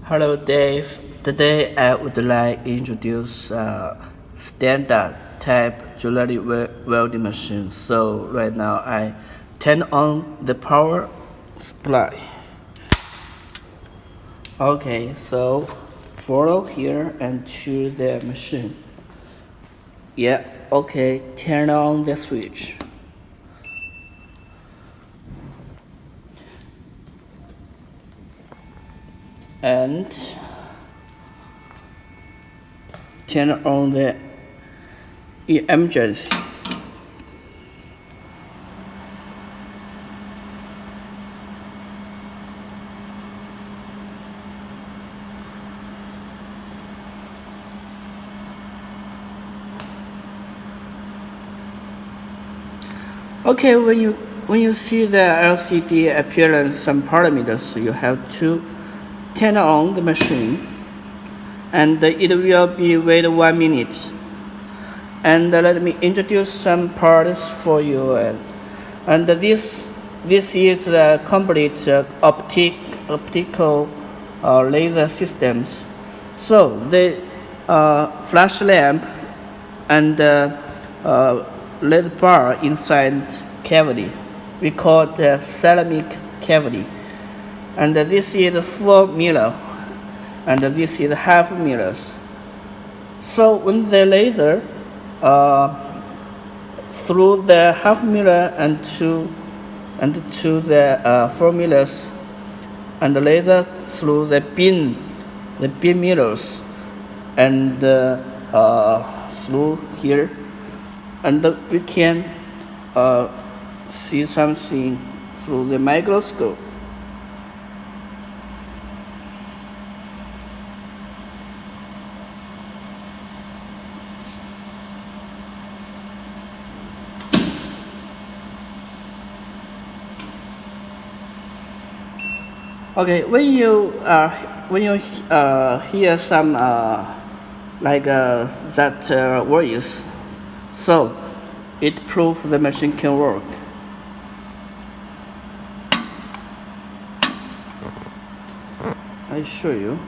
Hello Dave, today I would like to introduce standard type jewelry welding machine. So right now I turn on the power supply. Okay, so follow here and choose the machine. Yeah, okay, turn on the switch. And turn on the emergency. Okay, when you see the LCD appearance some parameters, you have to turn on the machine, and it will be wait 1 minute. And let me introduce some parts for you. And this is the complete optical laser systems. So the flash lamp and LED bar inside cavity, we call the ceramic cavity. And this is full mirror, and this is half mirrors. So when the laser through the half mirror and to the full mirrors, and the laser through the beam mirrors, and through here, and we can see something through the microscope. Okay, when you hear some that voice, so it proves the machine can work. I show you.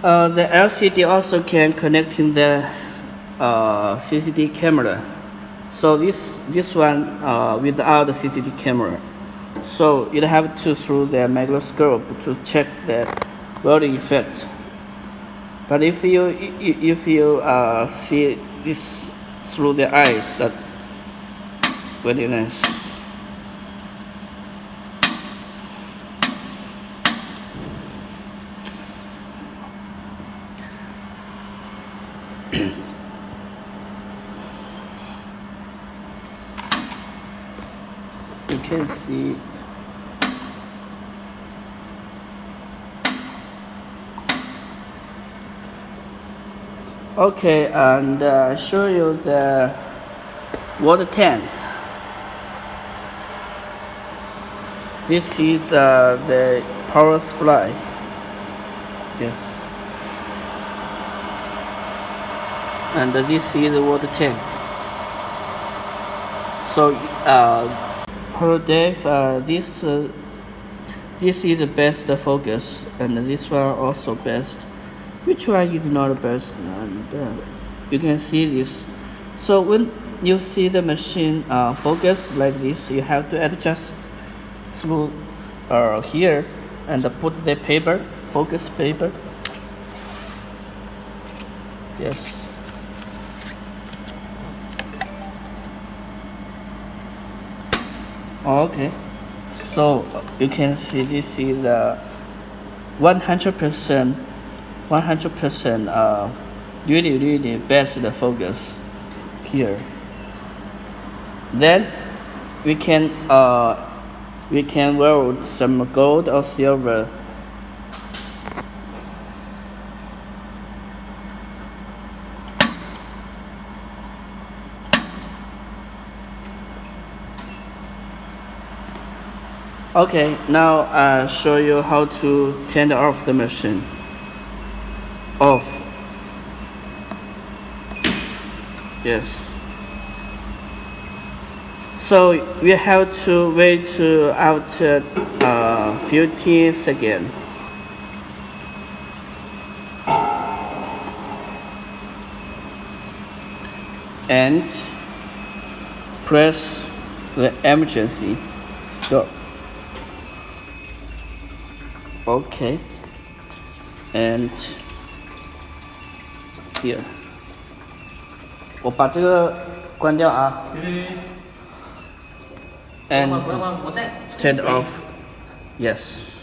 The LCD also can connect in the CCD camera. So this one without the CCD camera. So you have to through the microscope to check the welding effect. But if you see this through the eyes, that very nice. You can see okay, and show you the water tank. This is the power supply. Yes, and this is the water tank. So hello Dave, this is the best focus, and this one also best. Which one is not best? And you can see this. So when you see the machine focus like this, you have to adjust through here and put the paper, focus paper. Yes. Okay, so you can see this is 100% really best focus here. Then we can weld some gold or silver. Okay, now I'll show you how to turn off the machine. Off. Yes. So we have to wait after 15 seconds. And press the emergency stop. Okay. And here. 我把这个关掉啊。And turn off. Yes.